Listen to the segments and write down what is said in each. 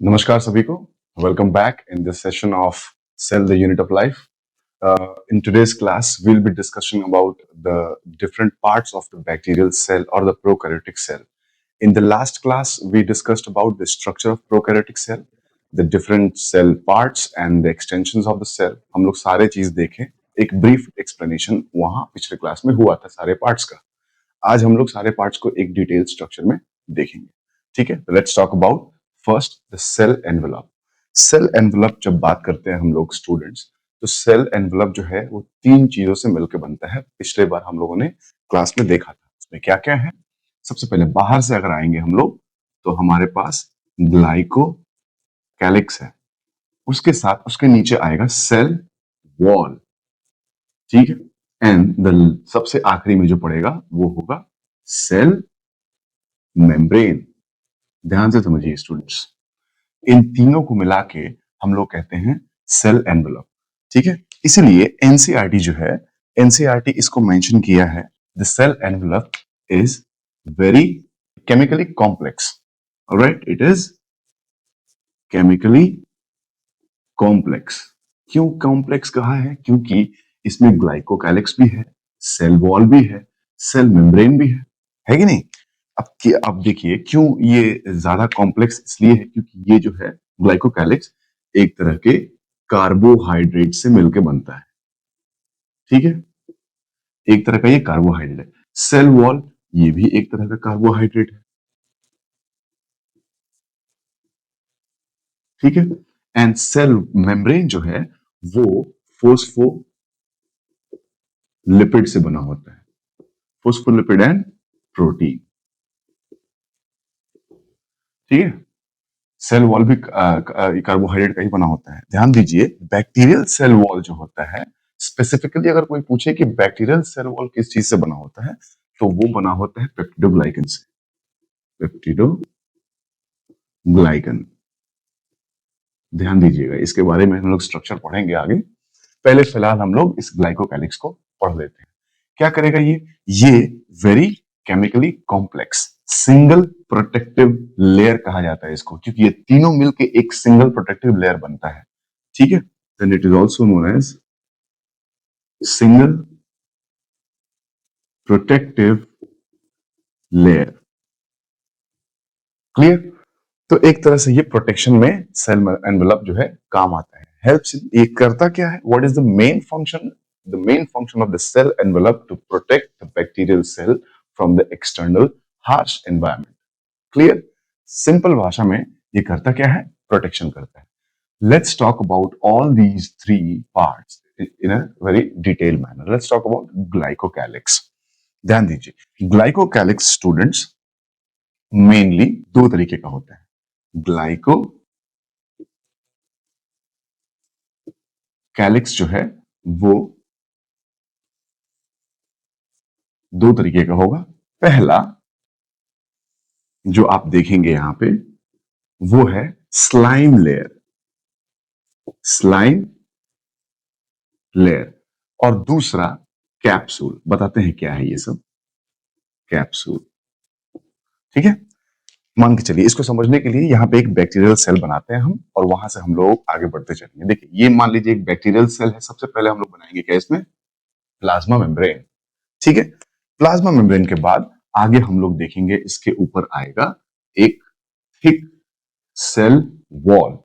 Namaskar सभी को. Welcome back in this session of Cell the Unit of Life. In today's class, we'll be discussing about the different parts of the bacterial cell or the prokaryotic cell. In the last class, we discussed about the structure of prokaryotic cell, the different cell parts and the extensions of the cell. हम लोग सारे चीज देखें. एक brief explanation वहाँ पिछले class में हुआ था सारे parts का. आज हम लोग सारे पार्ट्स को एक डिटेल स्ट्रक्चर में देखेंगे. ठीक है, let's talk about first the cell envelope. Cell envelope जब बात करते हैं हम लोग स्टूडेंट्स, तो सेल एनवेलप जो है वो तीन चीजों से मिलकर बनता है. पिछले बार हम लोगों ने क्लास में देखा था. उसमें क्या क्या है? सबसे पहले बाहर से अगर आएंगे हम लोग, तो हमारे पास ग्लाइको कैलिक्स है. उसके साथ उसके नीचे आएगा सेल वॉल. ठीक है. एंड द सबसे आखिरी में जो पड़ेगा वो होगा सेल मेम्ब्रेन. ध्यान से समझिए स्टूडेंट्स, इन तीनों को मिला के हम लोग कहते हैं सेल एनवेलप. ठीक है. इसीलिए एनसीईआरटी जो है, एनसीईआरटी इसको मेंशन किया है, the cell envelope is very chemically complex. Alright, it is chemically complex. क्यों कॉम्प्लेक्स कहा है? क्योंकि इसमें ग्लाइकोकैलिक्स भी है, सेल वॉल भी है, सेल मेम्ब्रेन भी है कि नहीं? अब देखिए क्यों ये ज्यादा कॉम्प्लेक्स इसलिए है क्योंकि ये जो है ग्लाइकोकैलिक्स एक तरह के कार्बोहाइड्रेट से मिलकर बनता है. ठीक है, एक तरह का ये कार्बोहाइड्रेट है. सेल वॉल ये भी एक तरह का कार्बोहाइड्रेट है. ठीक है. एंड सेल मेम्ब्रेन जो है वो फोस्फोलिपिड से बना होता है. Phospholipid and protein. ठीक है. सेल वॉल भी कार्बोहाइड्रेट का ही बना होता है. ध्यान दीजिए, बैक्टीरियल सेल वॉल जो होता है, स्पेसिफिकली अगर कोई पूछे कि बैक्टीरियल सेल वॉल किस चीज से बना होता है, तो वो बना होता है पेप्टिडोग्लाइकन से. पेप्टिडोग्लाइकन. ध्यान दीजिएगा, इसके बारे में हम लोग स्ट्रक्चर पढ़ेंगे आगे. पहले फिलहाल हम लोग इस ग्लाइकोकैलिक्स को पढ़ लेते हैं. क्या करेगा ये very chemically complex single protective layer कहा जाता है इसको, क्योंकि ये तीनों मिलके एक सिंगल प्रोटेक्टिव लेयर बनता है. ठीक है. Then it is also known as single protective layer. Clear? तो एक तरह से ये प्रोटेक्शन में सेल एनवेलप जो है काम आता है, हेल्प्स. ये करता क्या है? What is the main function? The main function of the cell envelope to protect the bacterial cell from the external harsh environment. Clear? Simple भाषा में ये करता क्या है? प्रोटेक्शन करता है. Let's talk about all these three parts in a very detail manner. Let's talk about glycocalyx. ध्यान दीजिए, ग्लाइकोकैलिक्स स्टूडेंट्स मेनली दो तरीके का होता है. ग्लाइको कैलिक्स जो है वो दो तरीके का होगा. पहला जो आप देखेंगे यहां पे वो है स्लाइम लेयर. Slime layer. और दूसरा कैप्सूल. बताते हैं क्या है ये सब. कैप्सूल. ठीक है. मान के चलिए, इसको समझने के लिए यहाँ पे एक बैक्टीरियल सेल बनाते हैं हम, और वहां से हम लोग आगे बढ़ते चलेंगे. देखिए, ये मान लीजिए एक बैक्टीरियल सेल है. सबसे पहले हम लोग बनाएंगे क्या इसमें? Plasma membrane. ठीक है. प्लाज्मा मेम्ब्रेन के बाद आगे हम लोग देखेंगे इसके ऊपर आएगा एक thick cell wall.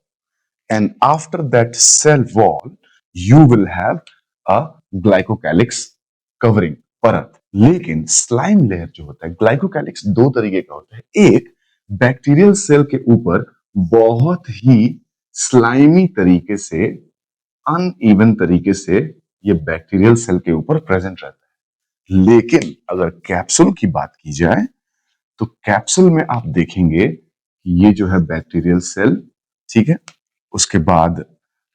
And after that cell wall you will have a glycocalyx covering, परत. लेकिन स्लाइम लेयर जो होता है, ग्लाइकोकैलिक्स दो तरीके का होता है. एक बैक्टीरियल सेल के ऊपर बहुत ही स्लाइमी तरीके से, अनइवन तरीके से ये बैक्टीरियल सेल के ऊपर प्रेजेंट रहता है. लेकिन अगर कैप्सूल की बात की जाए, तो कैप्सूल में आप देखेंगे कि ये जो है बैक्टीरियल सेल. ठीक है. उसके बाद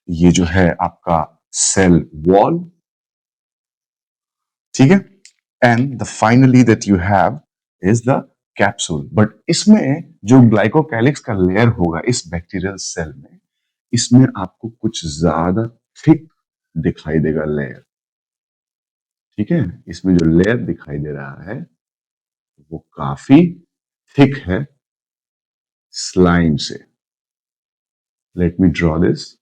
ये जो है आपका सेल वॉल. ठीक है. And the finally that you have is the capsule. But इसमें जो ग्लाइकोकैलिक्स का लेयर होगा इस बैक्टीरियल सेल में, इसमें आपको कुछ ज्यादा थिक दिखाई देगा लेयर. ठीक है. इसमें जो लेयर दिखाई दे रहा है वो काफी थिक है स्लाइम से. Let me draw this.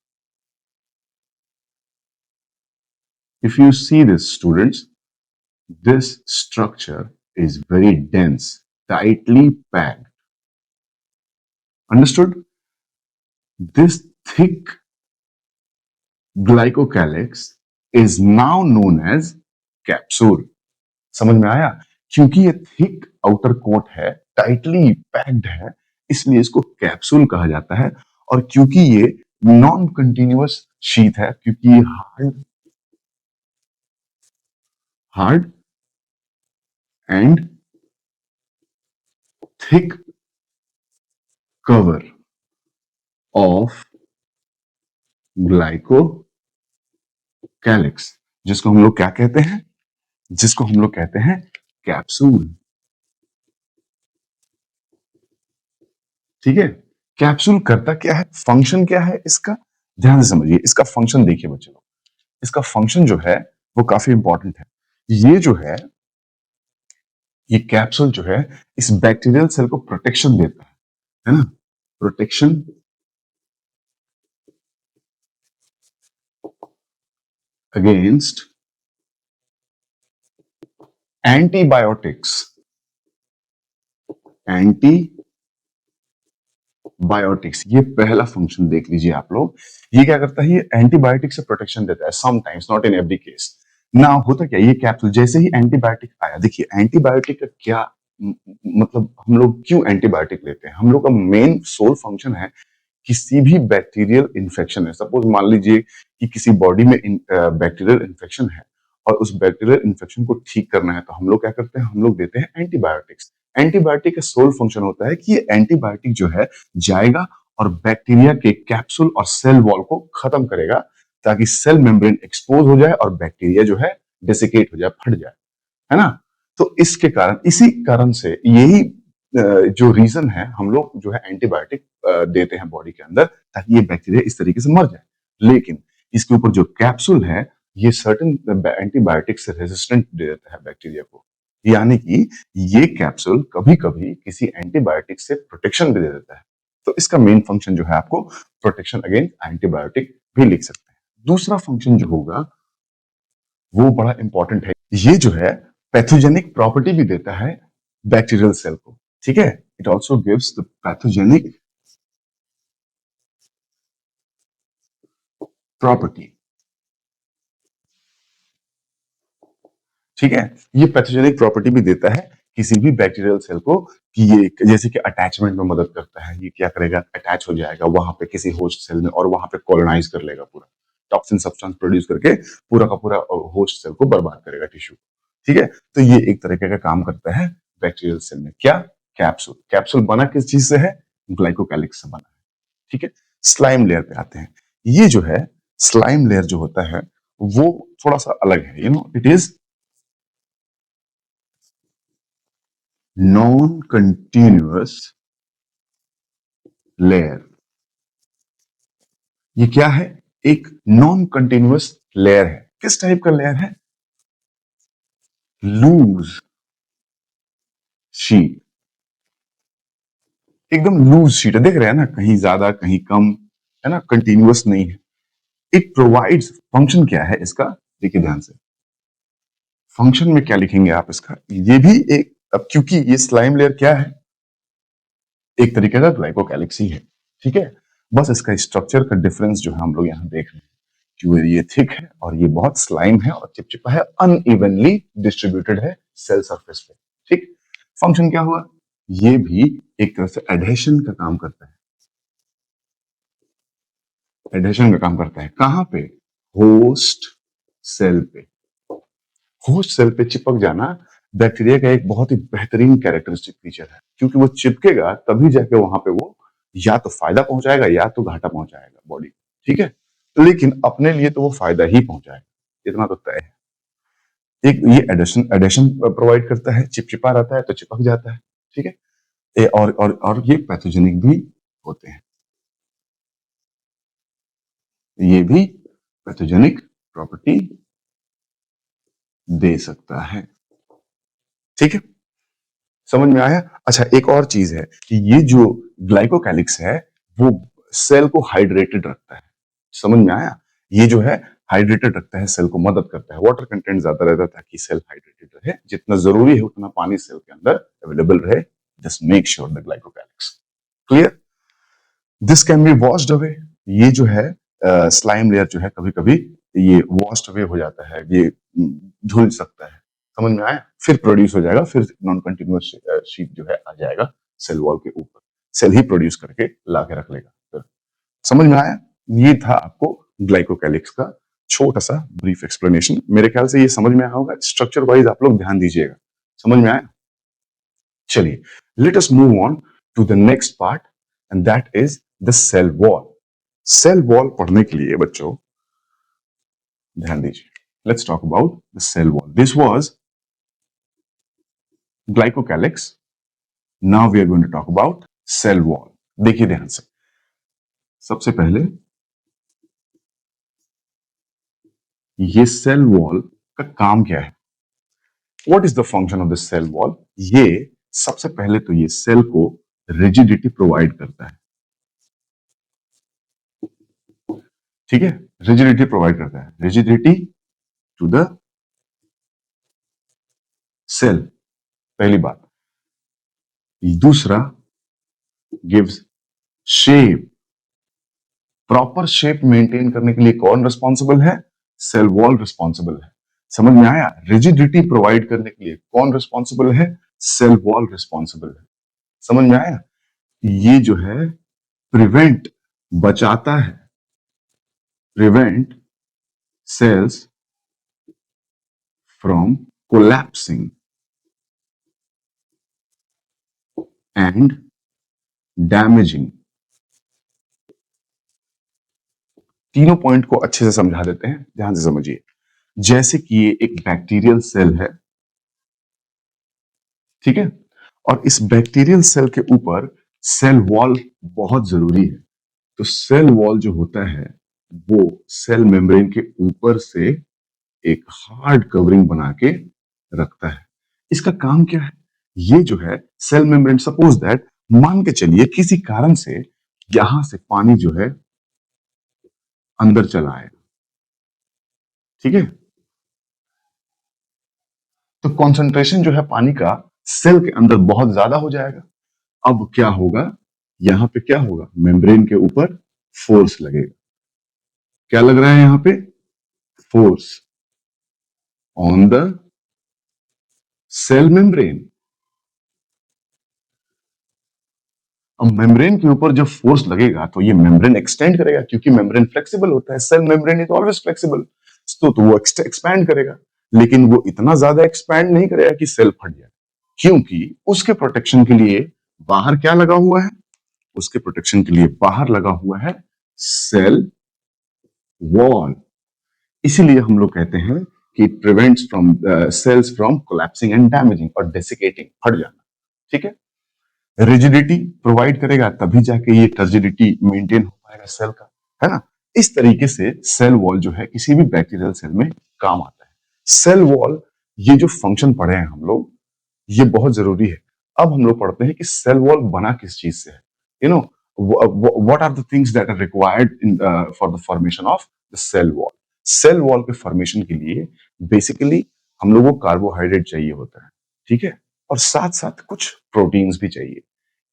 If you see this, students, this structure is very dense, tightly packed. Understood? This thick glycocalyx is now known as capsule. समझ में आया? क्योंकि ये थिक आउटर कोट है, टाइटली पैक्ड है, इसलिए इसको कैप्सूल कहा जाता है। और क्योंकि ये नॉन कंटिन्यूअस शीट है, क्योंकि ये hard and thick cover of glycocalyx, जिसको हम लोग क्या कहते हैं? जिसको हम लोग कहते हैं कैप्सूल। ठीक है, कैप्सूल करता क्या है, फंक्शन क्या है इसका, ध्यान से समझिए। इसका फंक्शन देखिए बच्चों, इसका फंक्शन जो है वो काफी इंपॉर्टेंट है। ये जो है, ये कैप्सूल जो है, इस बैक्टीरियल सेल को प्रोटेक्शन देता है ना, प्रोटेक्शन अगेंस्ट एंटीबायोटिक्स। एंटीबायोटिक्स, ये पहला फंक्शन देख लीजिए आप लोग। ये क्या करता है? ये एंटीबायोटिक से प्रोटेक्शन देता है, sometimes, not in every case. ना होता क्या, ये कैप्सूल जैसे ही एंटीबायोटिक आया, देखिए एंटीबायोटिक का क्या मतलब, हम लोग क्यों एंटीबायोटिक लेते हैं? हम लोग का मेन सोल फंक्शन है, किसी भी बैक्टीरियल इन्फेक्शन है, सपोज मान लीजिए कि किसी बॉडी में बैक्टीरियल इन्फेक्शन है और उस बैक्टीरियल इन्फेक्शन को ठीक करना है, तो हम लोग क्या करते हैं? हम लोग देते हैं एंटीबायोटिक्स। एंटीबायोटिक का सोल फंक्शन होता है कि ये एंटीबायोटिक जो है जाएगा और बैक्टीरिया के कैप्सूल और सेल वॉल को खत्म करेगा, ताकि सेल मेम्ब्रेन एक्सपोज हो जाए और बैक्टीरिया जो है डेसिकेट हो जाए, फट जाए, है ना? तो इसके कारण, इसी कारण से, यही जो रीजन है, हम लोग जो है एंटीबायोटिक देते हैं बॉडी के अंदर, ताकि ये बैक्टीरिया इस तरीके से मर जाए। लेकिन इसके ऊपर जो कैप्सूल है, ये सर्टेन एंटीबायोटिक से रेजिस्टेंट दे देता है बैक्टीरिया को। यानी कि ये कैप्सूल कभी कभी किसी एंटीबायोटिक से प्रोटेक्शन भी दे देता है। तो इसका मेन फंक्शन जो है, आपको प्रोटेक्शन अगेंस्ट एंटीबायोटिक भी लिख सकते हैं। दूसरा फंक्शन जो होगा वो बड़ा इंपॉर्टेंट है। ये जो है पैथोजेनिक प्रॉपर्टी भी देता है बैक्टीरियल सेल को। ठीक है, it also gives the pathogenic property. ठीक है, ये पैथोजेनिक प्रॉपर्टी भी देता है किसी भी बैक्टीरियल सेल को, कि ये जैसे कि अटैचमेंट में मदद करता है। ये क्या करेगा? अटैच हो जाएगा वहां पे किसी होस्ट सेल में और वहां पे कॉलोनाइज कर लेगा, पूरा टॉक्सिन सब्सटेंस प्रोड्यूस करके पूरा का पूरा होस्ट सेल को बर्बाद करेगा, टिश्यू। ठीक है, तो ये एक तरीके का काम करता है बैक्टीरियल सेल में। क्या? कैप्सूल। कैप्सूल बना किस चीज से है? ग्लाइकोकैलिक्स से बना है। ठीक है, स्लाइम लेयर पे आते हैं। ये जो है स्लाइम लेयर जो होता है, वो थोड़ा सा अलग है। It is non continuous layer. ये क्या है? एक नॉन कंटिन्यूअस लेयर है। किस टाइप का लेयर है? लूज शीट, एकदम लूज शीट है। देख रहे हैं ना, कहीं ज्यादा कहीं कम, है ना, कंटिन्यूअस नहीं है। इट प्रोवाइड्स, फंक्शन क्या है इसका, देखिए ध्यान से। फंक्शन में क्या लिखेंगे आप इसका? ये भी एक, अब क्योंकि ये स्लाइम लेयर क्या है, एक तरीके का ग्लाइकोकैलिक्स ही है। ठीक है, बस इसका स्ट्रक्चर का डिफरेंस जो है हम लोग यहाँ देख रहे हैं, कि ये थिक है और ये बहुत स्लाइम है और चिपचिपा है, अनइवनली डिस्ट्रीब्यूटेड है सेल सरफेस पे। ठीक, फंक्शन क्या हुआ? ये भी एक तरह से एडहेशन का काम करता है। एडहेशन का काम करता है कहां पे? होस्ट सेल पे। होस्ट सेल पे चिपक जाना बैक्टीरिया का एक बहुत ही बेहतरीन कैरेक्टरिस्टिक फीचर है, क्योंकि वो चिपकेगा तभी जाके वहां पे वो या तो फायदा पहुंचाएगा या तो घाटा पहुंचाएगा बॉडी। ठीक है, लेकिन अपने लिए तो वो फायदा ही पहुंचाएगा, इतना तो तय है। एक ये एडेशन एडेशन प्रोवाइड करता है, चिपचिपा रहता है तो चिपक जाता है। ठीक है, और ये पैथोजेनिक भी होते हैं, ये भी पैथोजेनिक प्रॉपर्टी दे सकता है। ठीक है, समझ में आया? अच्छा, एक और चीज है कि ये जो ग्लाइकोकैलिक्स है, वो सेल को हाइड्रेटेड रखता है। समझ में आया? ये जो है हाइड्रेटेड रखता है, सेल को मदद करता है। वाटर कंटेंट ज्यादा रहता है ताकि सेल हाइड्रेटेड रहे, जितना जरूरी है उतना पानी सेल के अंदर अवेलेबल रहे। Just make sure the glycocalyx clear. This can be washed away. ये जो है स्लाइम लेयर जो है कभी कभी ये वॉश्ड अवे हो जाता है, ये धुल सकता है। समझ में आया? फिर प्रोड्यूस हो जाएगा, फिर नॉन कंटिन्यूअस शीट जो है आ जाएगा सेल वॉल के ऊपर, सेल ही प्रोड्यूस करके ला के रख लेगा फिर। समझ में आया? ये था आपको ग्लाइकोकैलिक्स का छोटा सा ब्रीफ एक्सप्लेनेशन। मेरे ख्याल से ये समझ में आया होगा। स्ट्रक्चर वाइज आप लोग ध्यान दीजिएगा। समझ में आया? चलिए, let us move on to the next part and that is the cell wall. Cell wall पढ़ने के लिए बच्चों ध्यान दीजिए। Let's talk about the cell wall. This was glycocalyx. Now we are going to talk about cell wall. देखिए ध्यान से, सबसे पहले ये सेल वॉल का काम क्या है? What is the function of the cell wall? ये सबसे पहले तो ये सेल को रिजिडिटी प्रोवाइड करता है। ठीक है, रिजिडिटी प्रोवाइड करता है, रिजिडिटी टू द सेल, पहली बात। दूसरा, gives shape. Proper shape maintain करने के लिए कौन रिस्पॉन्सिबल है? सेल वॉल रिस्पॉन्सिबल है। समझ में आया? रिजिडिटी प्रोवाइड करने के लिए कौन रिस्पॉन्सिबल है? सेल वॉल रिस्पॉन्सिबल है। समझ में आया? ये जो है प्रिवेंट, बचाता है, prevent cells from collapsing and damaging. तीनों पॉइंट को अच्छे से समझा देते हैं, ध्यान से समझिए। जैसे कि ये एक बैक्टीरियल सेल है, ठीक है, और इस बैक्टीरियल सेल के ऊपर सेल वॉल बहुत जरूरी है। तो सेल वॉल जो होता है वो सेल मेम्ब्रेन के ऊपर से एक हार्ड कवरिंग बना के रखता है। इसका काम क्या है? ये जो है सेल मेम्ब्रेन, सपोज दैट, मान के चलिए किसी कारण से यहां से पानी जो है अंदर चला आए, ठीक है, तो कंसंट्रेशन जो है पानी का सेल के अंदर बहुत ज्यादा हो जाएगा। अब क्या होगा? यहां पे क्या होगा? मेम्ब्रेन के ऊपर फोर्स लगेगा। क्या लग रहा है यहां पे? Force on the cell membrane. अब मेम्ब्रेन के ऊपर जब फोर्स लगेगा तो ये मेम्ब्रेन एक्सटेंड करेगा, क्योंकि मेम्ब्रेन फ्लेक्सिबल होता है। Cell membrane is always flexible, तो वो एक्सपैंड करेगा, लेकिन वो इतना ज्यादा एक्सपैंड नहीं करेगा कि सेल फट जाए, क्योंकि उसके प्रोटेक्शन के लिए बाहर क्या लगा हुआ है? उसके प्रोटेक्शन के लिए बाहर लगा हुआ है सेल वॉल। इसीलिए हम लोग कहते हैं कि prevents from cells from collapsing and damaging और डेसिकेटिंग, फट जाना। ठीक है, रिजिडिटी प्रोवाइड करेगा, तभी जाके ये टर्जिडिटी मेंटेन हो पाएगा सेल का, है ना। इस तरीके से सेल वॉल जो है किसी भी बैक्टीरियल सेल में काम आता है। सेल वॉल, ये जो फंक्शन पढ़े हैं हम लोग, ये बहुत जरूरी है। अब हम लोग पढ़ते हैं कि सेल वॉल बना किस चीज से है। You know, what are the things that are required in for the formation of the cell wall. Cell wall के फॉर्मेशन के लिए बेसिकली हम लोगों को कार्बोहाइड्रेट चाहिए होता है, ठीक है, और साथ साथ कुछ प्रोटीन्स भी चाहिए।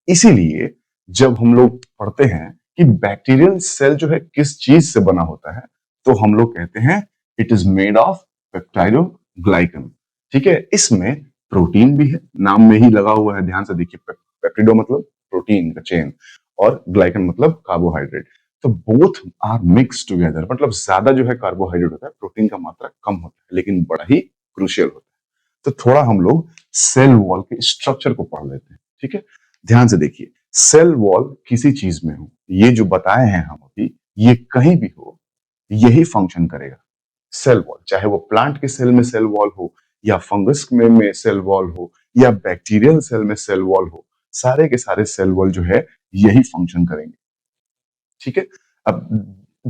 इसीलिए जब हम लोग पढ़ते हैं कि बैक्टीरियल सेल जो है किस चीज से बना होता है, तो हम लोग कहते हैं it is made of peptidoglycan. ठीक है, इसमें प्रोटीन भी है, नाम में ही लगा हुआ है, ध्यान से देखिए। पेप्टिडो मतलब प्रोटीन का चेन, और ग्लाइकन मतलब कार्बोहाइड्रेट। तो बोथ आर मिक्स टुगेदर, मतलब ज्यादा जो है कार्बोहाइड्रेट होता है, प्रोटीन का मात्रा कम होता है, लेकिन बड़ा ही क्रूशियल होता है। तो थोड़ा हम लोग सेल वॉल के स्ट्रक्चर को पढ़ लेते हैं, ठीक है। ध्यान से देखिए, सेल वॉल किसी चीज में हो, ये जो बताए हैं हम अभी, ये कहीं भी हो, यही फंक्शन करेगा। सेल वॉल, चाहे वो प्लांट के सेल में सेल वॉल हो, या फंगस में सेल वॉल हो, या बैक्टीरियल सेल में सेल वॉल हो, सारे के सारे सेल वॉल जो है यही फंक्शन करेंगे। ठीक है, अब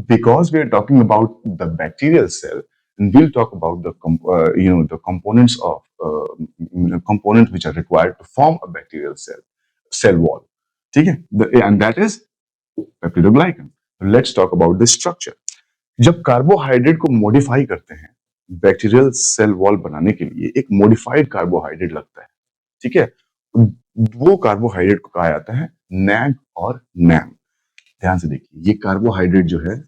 because we are talking about the bacterial cell, and we'll talk about the components of components which are required to form a bacterial cell wall. ठीक है, and that is peptidoglycan. Let's talk about the structure. जब carbohydrate को modify करते हैं bacterial cell wall बनाने के लिए एक मॉडिफाइड कार्बोहाइड्रेट लगता है, ठीक है। वो कार्बोहाइड्रेट को कहा जाता है नैग और नैम। ध्यान से देखिए, ये कार्बोहाइड्रेट जो है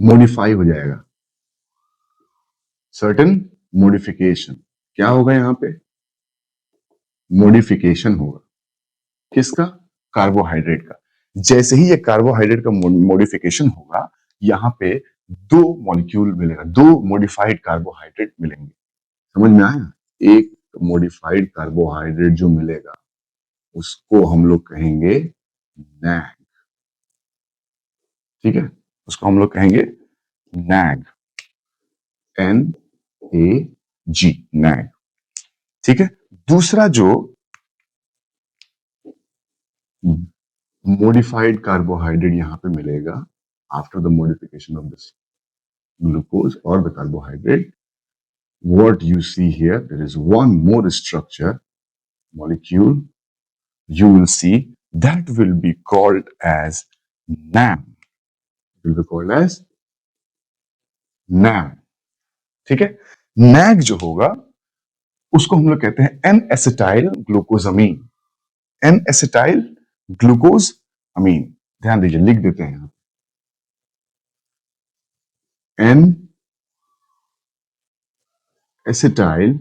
मॉडिफाई हो जाएगा, सर्टेन मॉडिफिकेशन। क्या होगा यहाँ पे? मॉडिफिकेशन होगा। किसका? कार्बोहाइड्रेट का। जैसे ही ये कार्बोहाइड्रेट का मॉडिफिकेशन होगा, यहाँ पे दो मॉलिक्यूल मिलेगा, दो मॉडिफाइड कार्बोहाइड्रेट मिलेंगे। समझ में आया? एक मॉडिफाइड कार्बोहाइड्रेट जो मिलेगा उसको हम लोग कहेंगे नैग, ठीक है। उसको हम लोग कहेंगे नैग, NAG, नैग, ठीक है। दूसरा जो modified carbohydrate यहाँ पे मिलेगा after the modification of this glucose or the carbohydrate, what you see here, there is one more structure molecule you will see that will be called as NAM, will be called as NAM, ठीक है। NAG जो होगा उसको हम लोग कहते हैं N acetyl glucosamine, N acetyl glucose amine. ध्यान दीजिए, लिख देते हैं एन एसिटाइल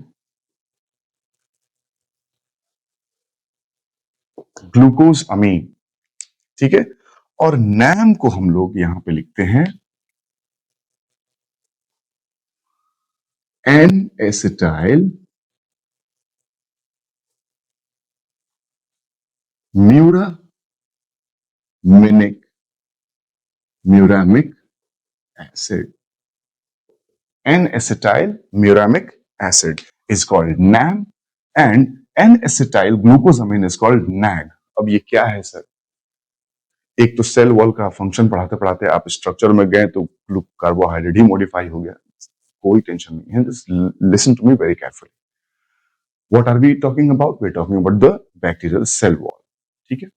ग्लूकोज अमीन, ठीक है। और नैम को हम लोग यहां पे लिखते हैं N acetyl muramic acid, N acetyl muramic acid is called NAM and N acetyl glucosamine is called NAG. अब ये क्या है सर? एक तो सेल वॉल का फंक्शन पढ़ाते पढ़ाते आप स्ट्रक्चर में गए तो कार्बोहाइड्रेट ही मॉडिफाई हो गया, कोई टेंशन नहीं है। Just listen to me very carefully. What are we talking about? We are talking about the bacterial cell wall, ठीक है।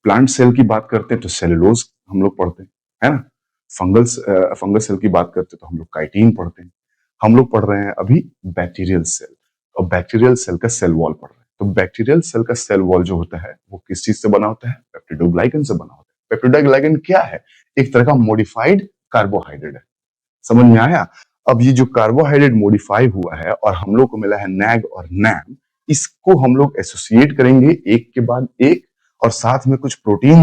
प्लांट सेल की बात करते हैं तो सेलुलोज हम लोग पढ़ते हैं, है ना। फंगस सेल की बात करते हैं तो हम लोग काइटिन पढ़ते हैं। हम लोग पढ़ रहे हैं अभी बैक्टीरियल सेल, और बैक्टीरियल सेल का सेल वॉल पढ़ रहे हैं। तो बैक्टीरियल सेल का सेल वॉल जो होता है वो किस चीज से बना होता है? पेप्टिडोग्लाइकन से बना होता है। पेप्टिडोग्लाइकन क्या है? एक तरह का मॉडिफाइड कार्बोहाइड्रेट है। समझ में आया? अब ये जो कार्बोहाइड्रेट मॉडिफाई हुआ है और हम लोग को मिला है नैग और नैम, इसको हम लोग एसोसिएट करेंगे एक के बाद एक, और साथ में कुछ प्रोटीन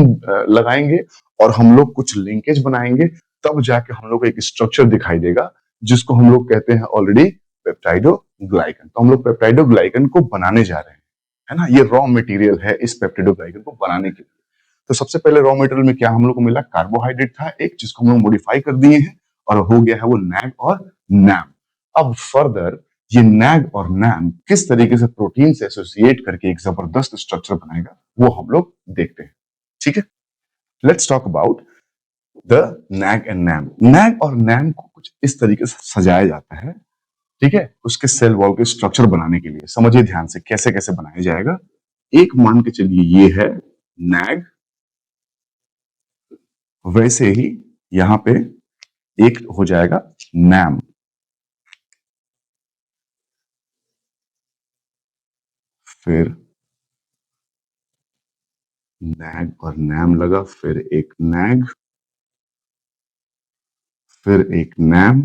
लगाएंगे और हम लोग कुछ लिंकेज बनाएंगे, तब जाके हम लोग को एक स्ट्रक्चर दिखाई देगा जिसको हम लोग कहते हैं ऑलरेडी पेप्टाइडोग्लाइकन। तो हम लोग पेप्टाइडोग्लाइकन को बनाने जा रहे हैं, है ना। ये रॉ मटेरियल है इस पेप्टाइडोग्लाइकन को बनाने के लिए। तो सबसे पहले रॉ मटेरियल में क्या हम लोग को मिला? कार्बोहाइड्रेट था एक, जिसको हम लोग मॉडिफाई कर दिए हैं और हो गया है वो नैग और नैम। अब फर्दर ये नैग और नैम किस तरीके से प्रोटीन से एसोसिएट करके एक जबरदस्त स्ट्रक्चर बनाएगा वो हम लोग देखते हैं, ठीक है। Let's talk about the NAG and NAM. NAG और नैम को कुछ इस तरीके से सजाया जाता है, ठीक है, उसके सेल वॉल के स्ट्रक्चर बनाने के लिए। समझिए ध्यान से कैसे कैसे बनाया जाएगा। एक मान के चलिए ये है नैग, वैसे ही यहां पे एक हो जाएगा नैम, फिर नैग और नैम लगा, फिर एक नैग, फिर एक नैम।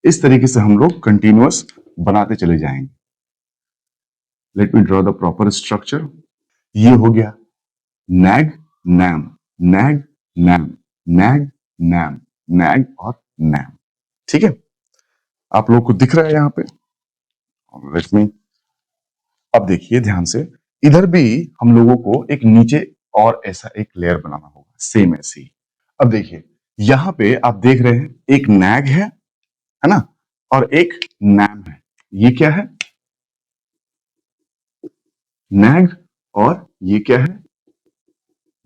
इस तरीके से हम लोग कंटिन्यूअस बनाते चले जाएंगे। Let me draw the proper structure. ये हो गया NAG NAM, NAG NAM, NAG NAM, NAG और नैम, ठीक है। आप लोग को दिख रहा है यहां पे? लेट मी, अब देखिए ध्यान से, इधर भी हम लोगों को एक नीचे और ऐसा एक लेयर बनाना होगा, सेम ऐसे ही। अब देखिए यहां पे आप देख रहे हैं एक नैग है ना, और एक नैम है। ये क्या है? नैग, और ये क्या है?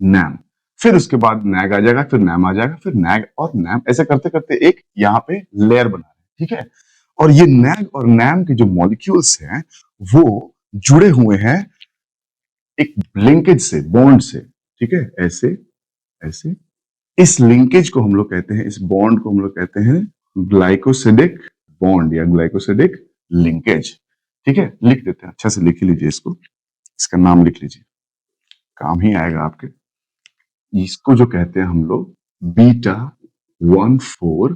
नैम। फिर उसके बाद नैग आ जाएगा, फिर नैम आ जाएगा, फिर नैग और नैम, ऐसे करते करते एक यहाँ पे लेयर बना है, ठीक है। और ये नैग और नैम के जो मॉलिक्यूल्स हैं वो जुड़े हुए हैं एक लिंकेज से, बॉन्ड से, ठीक है, ऐसे ऐसे। इस लिंकेज को हम लोग कहते हैं, इस बॉन्ड को हम लोग कहते हैं ग्लाइकोसिडिक बॉन्ड या ग्लाइकोसिडिक लिंकेज। ठीक है, लिख देते हैं, अच्छा से लिख ही लीजिए इसको, इसका नाम लिख लीजिए, काम ही आएगा आपके। इसको जो कहते हैं हम लोग बीटा 1,4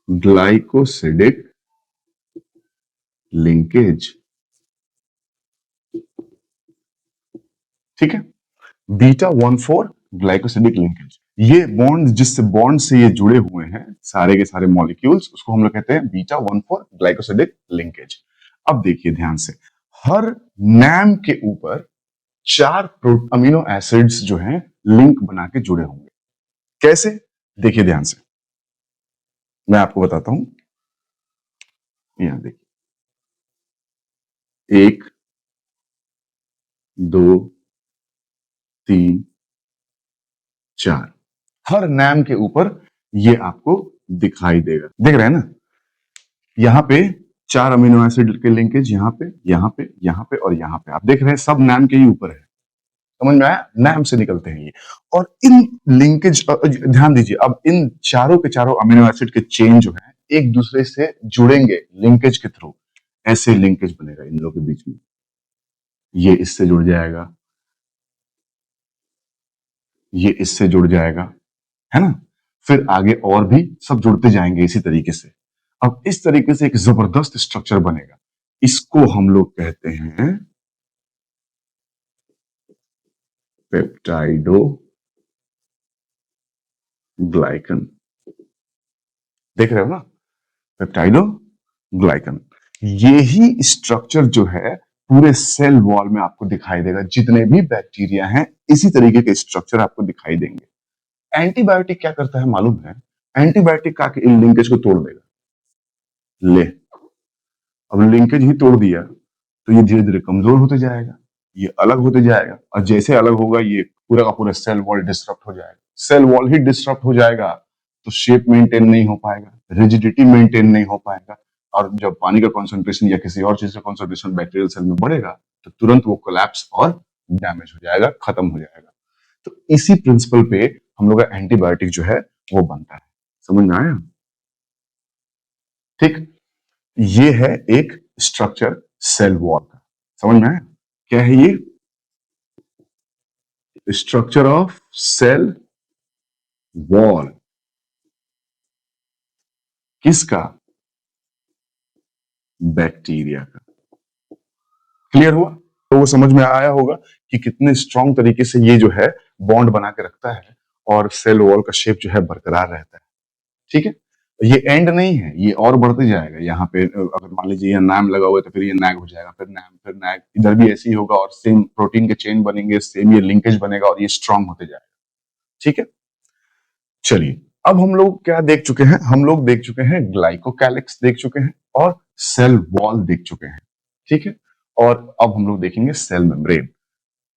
ग्लाइकोसिडिक लिंकेज। ठीक है, बीटा 1,4 ग्लाइकोसिडिक लिंकेज। ये बॉन्ड, जिससे बॉन्ड से ये जुड़े हुए हैं सारे के सारे मॉलिक्यूल्स, उसको हम लोग कहते हैं बीटा 1,4 ग्लाइकोसिडिक लिंकेज। अब देखिए ध्यान से, हर नैम के ऊपर 4 अमीनो एसिड्स जो हैं लिंक बना के जुड़े होंगे। कैसे? देखिए ध्यान से, मैं आपको बताता हूं। यहां देखिए, 1 2 3 4, हर नैम के ऊपर ये आपको दिखाई देगा, देख रहे हैं ना? यहाँ पे 4 अमीनो एसिड के लिंकेज, यहाँ पे, यहाँ पे, यहाँ पे और यहाँ पे, आप देख रहे हैं सब नैम के ही ऊपर है। समझ में आया? नैम से निकलते हैं ये। और इन लिंकेज, ध्यान दीजिए, अब इन चारों के चारों अमीनो एसिड के चेन जो है एक दूसरे से जुड़ेंगे लिंकेज के थ्रू। ऐसे लिंकेज बनेगा इन लोगों के बीच में, ये इससे जुड़ जाएगा, ये इससे जुड़ जाएगा, है ना? फिर आगे और भी सब जुड़ते जाएंगे इसी तरीके से। अब इस तरीके से एक जबरदस्त स्ट्रक्चर बनेगा, इसको हम लोग कहते हैं पेप्टाइडो ग्लाइकन। देख रहे हो ना, पेप्टाइडो ग्लाइकन। यही स्ट्रक्चर जो है पूरे सेल वॉल में आपको दिखाई देगा, जितने भी बैक्टीरिया हैं इसी तरीके के स्ट्रक्चर आपको दिखाई देंगे। एंटीबायोटिक क्या करता है मालूम है? एंटीबायोटिक का इन लिंकेज को तोड़ देगा। ले, अब लिंकेज ही तोड़ दिया तो ये धीरे धीरे कमजोर होते जाएगा, ये अलग होते जाएगा, और जैसे अलग होगा ये पूरा का पूरा सेल वॉल डिस्टर्ब हो जाएगा। सेल वॉल ही डिस्टर्ब हो जाएगा तो शेप मेंटेन नहीं हो पाएगा, रिजिडिटी मेंटेन नहीं हो पाएगा, और जब पानी का कॉन्सेंट्रेशन या किसी और चीज का कॉन्सेंट्रेशन बैक्टीरियल सेल में बढ़ेगा तो तुरंत वो कोलैप्स और डैमेज हो जाएगा, खत्म हो जाएगा। तो इसी प्रिंसिपल पे हम लोग का एंटीबायोटिक जो है वो बनता है। समझ में आया? ठीक, ये है एक स्ट्रक्चर सेल वॉल का। समझ में आया? क्या है ये? Structure of cell wall. किसका? बैक्टीरिया का। क्लियर हुआ? तो वो समझ में आया होगा कि कितने स्ट्रॉन्ग तरीके से ये जो है बॉन्ड बना के रखता है और सेल वॉल का शेप जो है बरकरार रहता है। ठीक है, ये एंड नहीं है, ये और बढ़ते जाएगा। यहाँ पे अगर मान लीजिए ये नाम लगा हुआ है तो फिर ये नैग हो जाएगा, फिर नैम, फिर नैग, इधर भी ऐसे ही होगा और सेम प्रोटीन के चेन बनेंगे, सेम ये लिंकेज बनेगा और ये स्ट्रॉन्ग होते जाएगा। ठीक है, चलिए, अब हम लोग क्या देख चुके हैं? हम लोग देख चुके हैं ग्लाइकोकैलिक्स देख चुके हैं और सेल वॉल देख चुके हैं। ठीक है, और अब हम लोग देखेंगे सेल मेम्ब्रेन।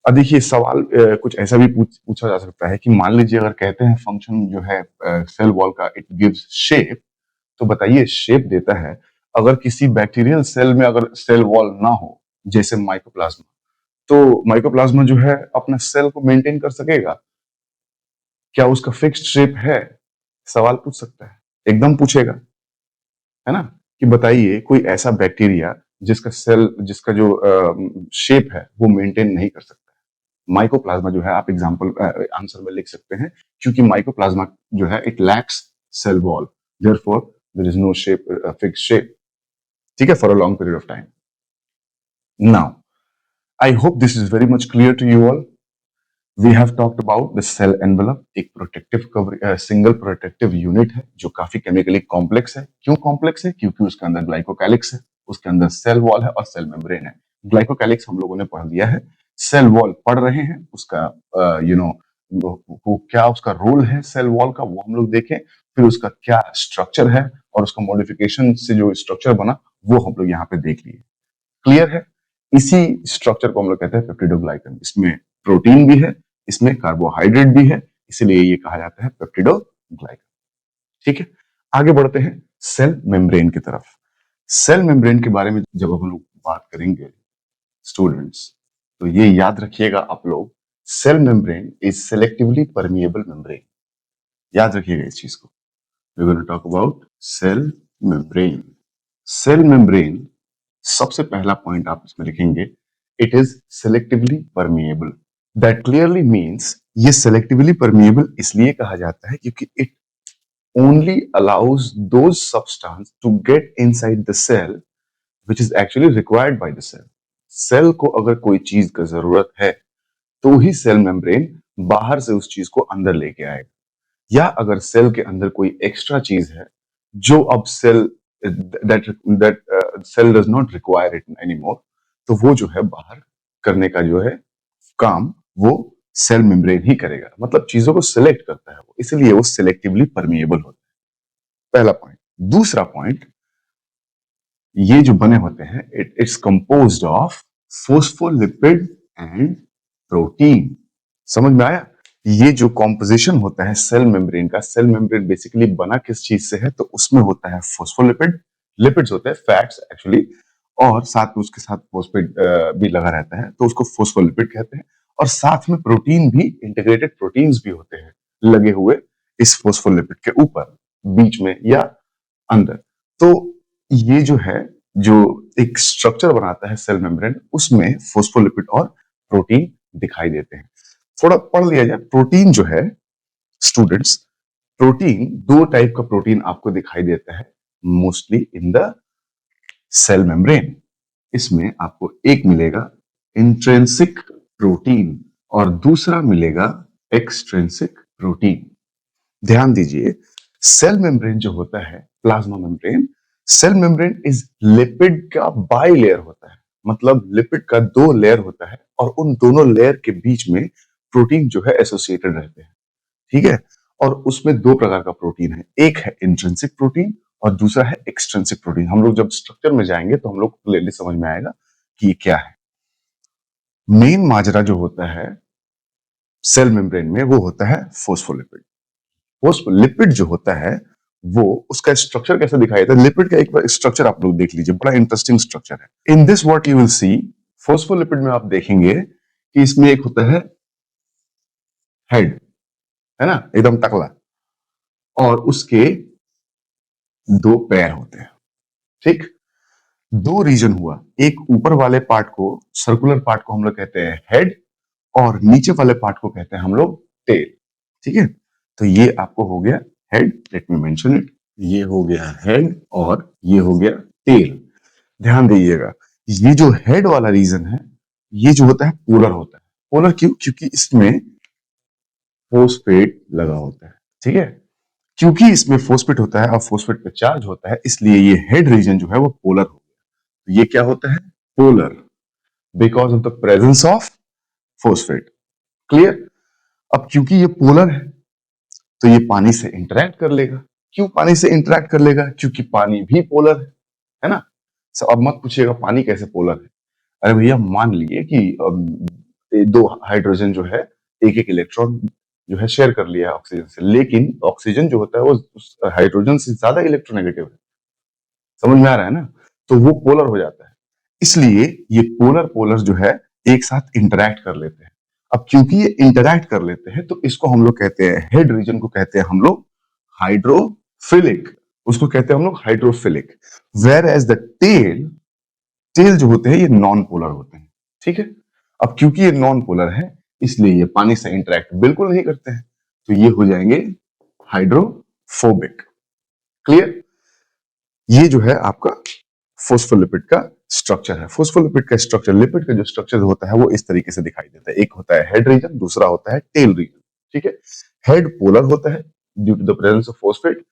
अब देखिए सवाल कुछ ऐसा भी पूछा जा सकता है कि मान लीजिए अगर कहते हैं फंक्शन जो है सेल वॉल का इट गिव्स शेप, तो बताइए शेप देता है। अगर किसी बैक्टीरियल सेल में अगर सेल वॉल ना हो, जैसे माइकोप्लाज्मा, तो माइकोप्लाज्मा जो है अपना सेल को मेंटेन कर सकेगा? क्या उसका फिक्स्ड शेप है? सवाल पूछ सकता है, एकदम पूछेगा, है ना? कि बताइए कोई ऐसा बैक्टीरिया जिसका सेल, जिसका जो शेप है वो मेंटेन नहीं कर सकता है। माइकोप्लाज्मा जो है, आप एग्जांपल आंसर में लिख सकते हैं, क्योंकि माइकोप्लाज्मा जो है it lacks cell wall, therefore there is no shape, fixed shape. ठीक है, for a long period of time. Now I hope this is very much clear to you all. We have talked about the cell envelope, एक protective cover, single protective unit है जो काफी chemically complex है। क्यों complex है? क्योंकि उसके अंदर ग्लाइकोकैलिक्स है, उसके अंदर सेल वॉल है और सेल मेम्ब्रेन है। ग्लाइकोकैलिक्स हम लोगों ने पढ़ लिया है, सेल वॉल पढ़ रहे हैं, उसका यू नो वो क्या उसका रोल है सेल वॉल का, वो हम लोग देखें। फिर उसका क्या स्ट्रक्चर है और उसका मॉडिफिकेशन से जो स्ट्रक्चर बना वो हम लोग यहाँ पे देख लिए। क्लियर है? इसी स्ट्रक्चर को हम लोग कहते हैं पेप्टिडोग्लाइकन। इसमें प्रोटीन भी है, इसमें कार्बोहाइड्रेट भी है, इसलिए ये कहा जाता है पेप्टिडोग्लाइकन। ठीक है, आगे बढ़ते हैं सेल मेम्ब्रेन की तरफ। सेल मेम्ब्रेन के बारे में जब हम लोग बात करेंगे स्टूडेंट्स, तो ये याद रखिएगा आप लोग, cell membrane is selectively permeable membrane. याद रखिएगा इस चीज को। We will talk about cell membrane. Cell membrane, सबसे पहला पॉइंट आप इसमें लिखेंगे, it is selectively permeable. That clearly means ये सेलेक्टिवली परमिएबल इसलिए कहा जाता है क्योंकि it only allows those substance to get inside the cell which is actually required by the cell. Cell को अगर कोई चीज का जरूरत है तो ही सेल मेम्ब्रेन बाहर से उस चीज को अंदर लेके आएगा, या अगर सेल के अंदर कोई एक्स्ट्रा चीज है जो अब cell that cell does not require it anymore, तो वो जो है बाहर करने का जो है काम वो सेल मेम्ब्रेन ही करेगा। मतलब चीजों को सिलेक्ट करता है वो, इसलिए वो सिलेक्टिवली परमिएबल होता है। पहला पॉइंट। दूसरा पॉइंट, ये जो बने होते हैं it's composed of phospholipid and protein. समझ में आया? ये जो कॉम्पोजिशन होता है सेल मेम्ब्रेन का, सेल मेम्ब्रेन बेसिकली बना किस चीज से है, तो उसमें होता है फोस्फोलिपिड, लिपिड्स होते हैं फैट्स एक्चुअली, और साथ में उसके साथ फोस्फेट भी लगा रहता है तो उसको फोस्फोलिपिड कहते हैं, और साथ में प्रोटीन भी, इंटीग्रेटेड प्रोटीन्स भी होते हैं लगे हुए इस फोस्फोलिपिड के ऊपर, बीच में या अंदर। तो ये जो है, जो एक स्ट्रक्चर बनाता है सेल मेम्ब्रेन, उसमें फोस्फोलिपिड और प्रोटीन दिखाई देते हैं। थोड़ा पढ़ लिया जाए। प्रोटीन जो है स्टूडेंट्स, प्रोटीन दो टाइप का प्रोटीन आपको दिखाई देता है mostly in the cell membrane. इसमें आपको एक मिलेगा इंट्रिंसिक प्रोटीन और दूसरा मिलेगा एक्सट्रिंसिक प्रोटीन। ध्यान दीजिए, सेल मेम्ब्रेन जो होता है, plasma membrane, cell membrane is lipid का बाई लेयर होता है, मतलब लिपिड का दो लेयर होता है और उन दोनों लेयर के बीच में प्रोटीन जो है एसोसिएटेड रहते हैं। ठीक है? और उसमें दो प्रकार का प्रोटीन है, एक है इंट्रिंसिक प्रोटीन और दूसरा है एक्सट्रिंसिक प्रोटीन। हम लोग जब स्ट्रक्चर में जाएंगे तो हम लोग को क्लियरली समझ में आएगा कि ये क्या है। मेन माजरा जो होता है सेल मेम्ब्रेन में वो होता है फोस्फोलिपिड। फोस्फोलिपिड जो होता है वो, उसका स्ट्रक्चर कैसे दिखाई देता है? लिपिड का एक बार स्ट्रक्चर आप लोग देख लीजिए, बड़ा इंटरेस्टिंग स्ट्रक्चर है। In this what you will see, phospholipid में आप देखेंगे कि इसमें एक होता है हेड, है ना, एकदम टकला, और उसके दो पैर होते हैं। ठीक? दो रीजन हुआ, एक ऊपर वाले पार्ट को, सर्कुलर पार्ट को हम लोग कहते हैं हेड, और नीचे वाले पार्ट को कहते हैं हम लोग टेल। ठीक है? तो ये आपको हो गया head, let me mention it, ये हो गया हेड और ये हो गया टेल। ध्यान दीजिएगा, ये जो हेड वाला रीजन है, ये जो होता है पोलर होता है। पोलर क्यों? क्योंकि इसमें फोस्फेट लगा होता है। ठीक है? क्योंकि इसमें फोस्फेट होता है और फोस्फेट पे चार्ज होता है, इसलिए ये हेड रीजन जो है वो पोलर हो गया। ये क्या होता है? Polar, because of the presence of phosphate. Clear? अब क्योंकि ये पोलर है तो ये पानी से इंटरेक्ट कर लेगा। क्यों पानी से इंटरेक्ट कर लेगा? क्योंकि पानी भी पोलर है ना। अब मत पूछिएगा पानी कैसे पोलर है। अरे भैया, मान लिए कि ये दो हाइड्रोजन जो है एक एक इलेक्ट्रॉन जो है शेयर कर लिया है ऑक्सीजन से, लेकिन ऑक्सीजन जो होता है वो उस हाइड्रोजन से ज्यादा इलेक्ट्रोनेगेटिव है। समझ में आ रहा है ना? तो वो पोलर हो जाता है, इसलिए ये पोलर पोलर जो है एक साथ इंटरेक्ट कर लेते हैं। अब क्योंकि ये इंटरेक्ट कर लेते हैं तो इसको हम लोग कहते हैं, हेड रीजन को कहते हैं हम लोग हाइड्रोफिलिक, उसको कहते हैं हम लोग hydrophilic. Whereas the tail, tail जो होते हैं ये नॉन पोलर होते हैं। ठीक है? अब क्योंकि ये नॉन पोलर है इसलिए ये पानी से इंटरेक्ट बिल्कुल नहीं करते हैं, तो ये हो जाएंगे हाइड्रोफोबिक। क्लियर? ये जो है आपका फोस्फोलिपिड का स्ट्रक्चर है। फोस्फोलिपिड का स्ट्रक्चर, लिपिड का जो स्ट्रक्चर होता है वो इस तरीके से दिखाई देता है। एक होता है हेड रीजन, दूसरा होता है टेल रीजन। ठीक है? हेड पोलर होता है due to the presence of phosphate,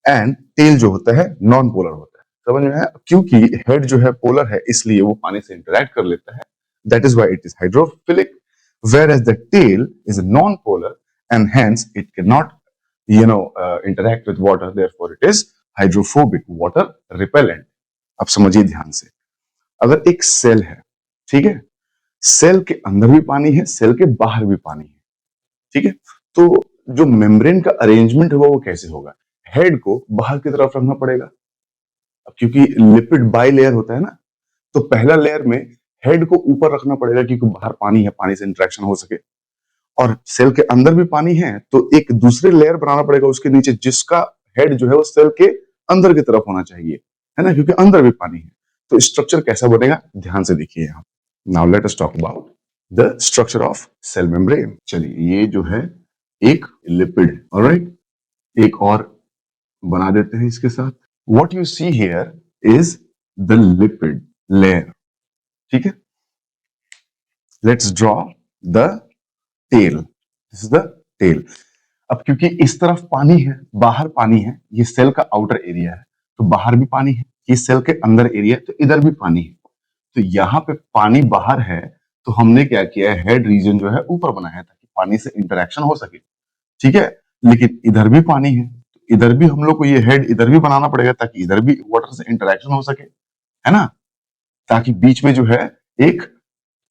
and tail जो होता है नॉन पोलर होता है। समझ में आया? क्योंकि हेड जो है पोलर है इसलिए वो पानी से इंटरेक्ट कर लेता है, that is why it is hydrophilic, whereas the tail is non-polar and hence it cannot interact with water, therefore it is hydrophobic, water repellent। अब समझिए ध्यान से, अगर एक सेल है, ठीक है, सेल के अंदर भी पानी है, सेल के बाहर भी पानी है। ठीक है? तो जो मेम्ब्रेन का अरेंजमेंट होगा वो कैसे होगा? हेड को बाहर की तरफ रखना पड़ेगा, अब क्योंकि लिपिड बाई लेयर होता है ना, तो पहला लेयर में हेड को ऊपर रखना पड़ेगा क्योंकि बाहर पानी है, पानी से इंटरेक्शन हो सके, और सेल के अंदर भी पानी है तो एक दूसरे लेयर बनाना पड़ेगा उसके नीचे जिसका हेड जो है वो सेल के अंदर की तरफ होना चाहिए, है ना, क्योंकि अंदर भी पानी है। तो स्ट्रक्चर कैसा बनेगा ध्यान से देखिए यहाँ। Now let us talk about the structure of cell membrane. चलिए ये जो है एक लिपिड, ऑलराइट, एक और बना देते हैं इसके साथ। What you see here is the lipid layer, ठीक है। Let's draw the tail, this is the tail. अब क्योंकि इस तरफ पानी है, बाहर पानी है, ये सेल का आउटर एरिया है, तो बाहर भी पानी है, ये सेल के अंदर एरिया है, तो इधर भी पानी है। तो यहाँ पे पानी बाहर है, तो हमने क्या किया है, हेड रीजन जो है ऊपर बनाया है ताकि पानी से इंटरेक्शन हो सके, ठीक है। लेकिन इधर भी पानी है, तो इधर भी हम लोग को ये हेड इधर भी बनाना पड़ेगा ताकि इधर भी वाटर से इंटरेक्शन हो सके, है ना, ताकि बीच में जो है एक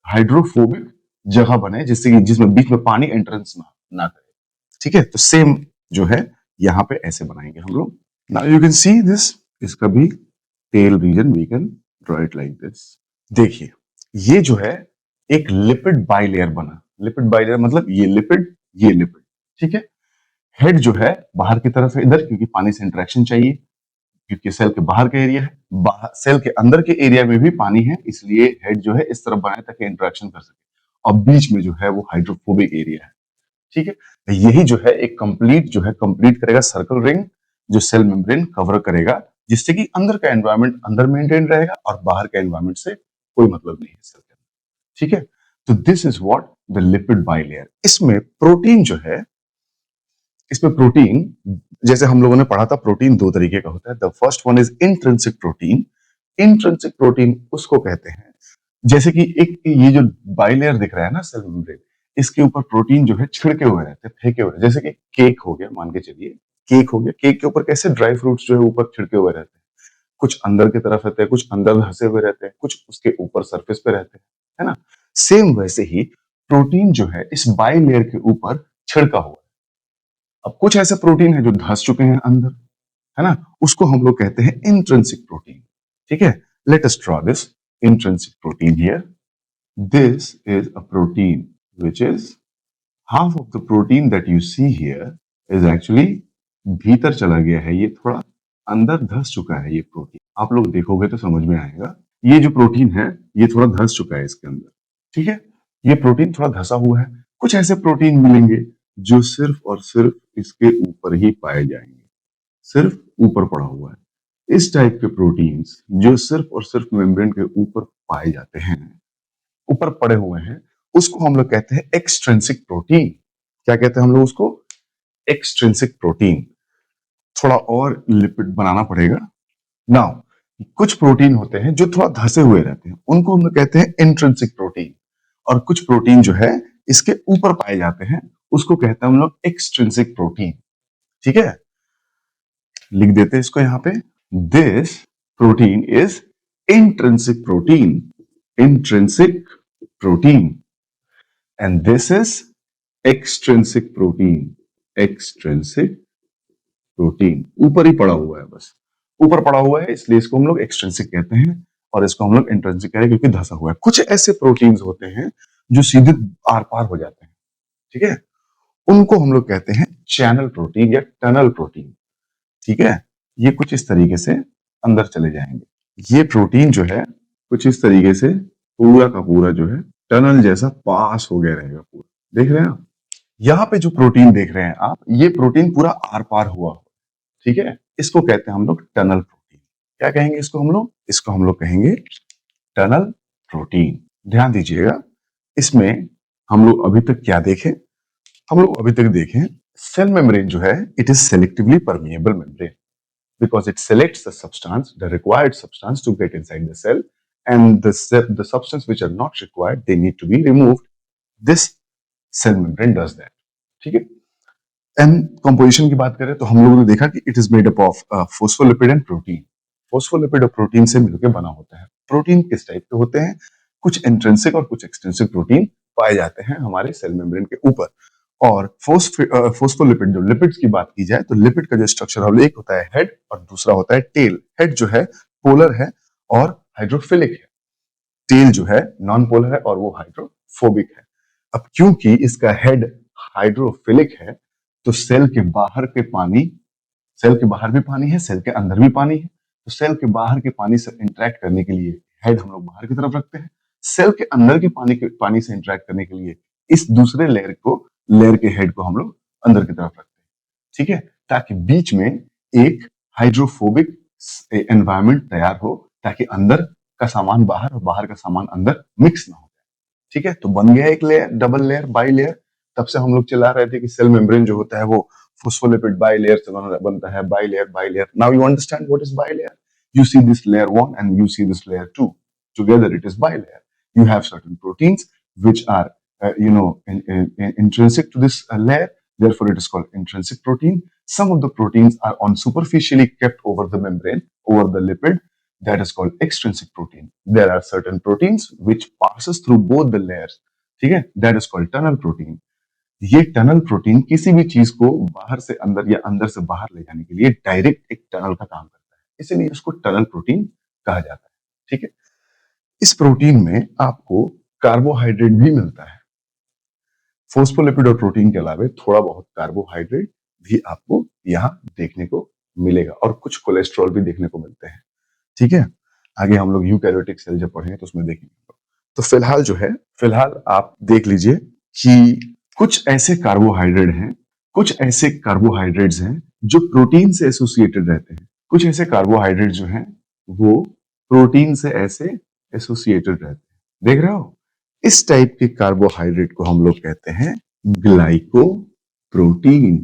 हाइड्रोफोबिक जगह बने जिससे कि जिसमें बीच में पानी एंट्रेंस ना करे, ठीक है। तो सेम जो है यहाँ पे ऐसे बनाएंगे हम लोग। Now you can see this, इसका भी tail region we can draw it like this. देखिए ये जो है एक लिपिड बाइलेयर बना। लिपिड बाइलेयर मतलब ये लिपिड, ये लिपिड, ठीक है। हेड जो है बाहर की तरफ है इधर क्योंकि पानी से इंटरेक्शन चाहिए, क्योंकि सेल के बाहर का एरिया है, बाहर सेल के अंदर के एरिया में भी पानी है, इसलिए हेड जो है इस तरफ बनाए ताकि इंटरेक्शन कर सके, और बीच में जो है वो हाइड्रोफोबिक एरिया है, ठीक है। यही जो है एक कंप्लीट जो है कंप्लीट करेगा सर्कल रिंग जो सेल मेम्ब्रेन कवर करेगा, जिससे कि अंदर का एनवायरनमेंट अंदर मेंटेन रहेगा और बाहर का एनवायरनमेंट से कोई मतलब नहीं है सेल के अंदर, ठीक है। तो this is what the lipid bilayer. इसमें प्रोटीन जो है, इसमें प्रोटीन जैसे हम लोगों ने पढ़ा था, प्रोटीन दो तरीके का होता है। The first one is intrinsic protein. Intrinsic protein उसको कहते हैं जैसे कि एक ये जो बाइलेयर दिख रहा है ना सेल मेम्ब्रेन, इसके ऊपर प्रोटीन जो है छिड़के हुए रहते हैं, फेंके हुए, जैसे कि केक हो गया, मान के चलिए केक हो गया, केक के ऊपर कैसे ड्राई फ्रूट्स जो है ऊपर छिड़के हुए रहते हैं, कुछ अंदर की तरफ रहते हैं, कुछ अंदर धसे हुए रहते हैं, कुछ उसके ऊपर सरफेस पे रहते हैं, है ना। सेम वैसे ही प्रोटीन जो है इस बाइलेयर के ऊपर छिड़का हुआ है। अब कुछ ऐसे प्रोटीन है जो धस चुके हैं अंदर, है ना, उसको हम लोग कहते हैं इंट्रिंसिक प्रोटीन, ठीक है। Let us draw this intrinsic protein here. This is a protein which is half of the protein that you see here is actually भीतर चला गया है, ये थोड़ा अंदर धस चुका है ये प्रोटीन। आप लोग देखोगे तो समझ में आएगा, ये जो प्रोटीन है ये थोड़ा धस चुका है इसके अंदर, ठीक है। ये प्रोटीन थोड़ा धसा हुआ है। कुछ ऐसे प्रोटीन मिलेंगे जो सिर्फ और सिर्फ इसके ऊपर ही पाए जाएंगे, सिर्फ ऊपर पड़ा हुआ है। इस टाइप के प्रोटीन्स जो सिर्फ और सिर्फ मेम्ब्रेन के ऊपर पाए जाते हैं, ऊपर पड़े हुए हैं, उसको हम लोग कहते हैं एक्सट्रिंसिक प्रोटीन। क्या कहते हैं हम लोग उसको? Extrinsic protein. थोड़ा और लिपिड बनाना पड़ेगा। नाउ कुछ प्रोटीन होते हैं जो थोड़ा धसे हुए रहते हैं, उनको हम लोग कहते हैं इंट्रिंसिक प्रोटीन। और कुछ प्रोटीन जो है इसके ऊपर पाए जाते हैं, उसको कहते हैं हम लोग एक्सट्रिंसिक प्रोटीन, ठीक है। लिख देते हैं इसको यहाँ पे। This protein is intrinsic protein, intrinsic protein, and this is extrinsic protein, extrinsic protein। ऊपर ही पड़ा हुआ है, बस ऊपर पड़ा हुआ है, इसलिए इसको हम लोग एक्सट्रिंसिक कहते हैं और इसको हम लोग इंट्रिंसिक कह रहे हैं क्योंकि धसा हुआ है। कुछ ऐसे प्रोटीन्स होते हैं जो सीधे आर पार हो जाते हैं, ठीक है, उनको हम लोग कहते हैं चैनल प्रोटीन या टनल प्रोटीन, ठीक है। ये कुछ इस तरीके से अंदर चले जाएंगे। ये प्रोटीन जो है कुछ इस तरीके से पूरा का पूरा जो है टनल जैसा पास हो गया रहेगा पूरा। देख रहे हैं आप, यहाँ पे जो प्रोटीन देख रहे हैं आप, ये प्रोटीन पूरा आर पार हुआ, ठीक है। इसको कहते हैं हम लोग टनल प्रोटीन। क्या कहेंगे इसको हम लोग? इसको हम लोग कहेंगे टनल प्रोटीन। ध्यान दीजिएगा, इसमें हम लोग अभी तक क्या देखें? हम लोग अभी तक देखें सेल मेम्ब्रेन जो है it is selectively permeable membrane because it selects the substance, the required substance to get inside the cell, and the substance which are not required, they need to be removed. This cell membrane does that. ठीक है। And composition की बात करें तो हम लोगों ने देखा कि it is made up of phospholipid and protein. Phospholipid और प्रोटीन से मिलकर बना होता है। प्रोटीन किस टाइप के होते हैं? कुछ इंट्रिंसिक और कुछ एक्सट्रिंसिक प्रोटीन पाए जाते हैं हमारे सेल मेम्ब्रेन के ऊपर। और फोस्फोलिपिड, जो लिपिड्स की बात की जाए तो लिपिड का जो स्ट्रक्चर है एक होता है हेड और दूसरा होता है टेल। हेड जो है पोलर है और हाइड्रोफिलिक है, टेल जो है नॉन पोलर है और वो हाइड्रोफोबिक है। अब क्योंकि इसका हेड हाइड्रोफिलिक है तो सेल के बाहर के पानी, सेल के बाहर भी पानी है, सेल के अंदर भी पानी है, तो सेल के बाहर के पानी से इंटरेक्ट करने के लिए हेड हम लोग बाहर की तरफ रखते हैं, सेल के अंदर के पानी से इंटरेक्ट करने के लिए इस दूसरे लेयर के हेड को हम लोग अंदर की तरफ रखते हैं, ठीक है, ताकि बीच में एक हाइड्रोफोबिक एनवायरमेंट तैयार हो, ताकि अंदर का सामान बाहर और बाहर का सामान अंदर मिक्स ना हो जाए, ठीक है। तो बन गया एक layer, double layer, by layer. तब से हम लोग चला रहे थे कि सेल मेम्ब्रेन जो होता है वो फोस्फोलिपिड बाइलेयर से बनता है, bilayer. Now you understand what is bilayer. You see this layer 1 and you see this layer 2. Together it is bilayer. You have certain proteins which are, intrinsic to this layer. Therefore, it is called intrinsic protein. Some of the proteins are on superficially kept over the membrane, over the lipid. That is called extrinsic protein. There are certain proteins which passes through both the layers. ठीक है? That is called tunnel protein. ये tunnel protein किसी भी चीज को बाहर से अंदर या अंदर से बाहर ले जाने के लिए डायरेक्ट एक टनल का काम करता है, इसीलिए उसको टनल प्रोटीन कहा जाता है, ठीक है। इस प्रोटीन में आपको कार्बोहाइड्रेट भी मिलता है, फोस्फोलिपिड और प्रोटीन के अलावा थोड़ा बहुत कार्बोहाइड्रेट भी आपको यहाँ देखने को मिलेगा और कुछ कोलेस्ट्रॉल भी देखने को मिलते हैं, ठीक है। आगे हम लोग यूकैरियोटिक सेल जब पढ़ेंगे तो उसमें देखेंगे। तो फिलहाल आप देख लीजिए कि कुछ ऐसे कार्बोहाइड्रेट्स हैं जो प्रोटीन से एसोसिएटेड रहते हैं, कुछ ऐसे कार्बोहाइड्रेट जो हैं वो प्रोटीन से ऐसे एसोसिएटेड रहते हैं, देख रहे हो। इस टाइप के कार्बोहाइड्रेट को हम लोग कहते हैं ग्लाइकोप्रोटीन,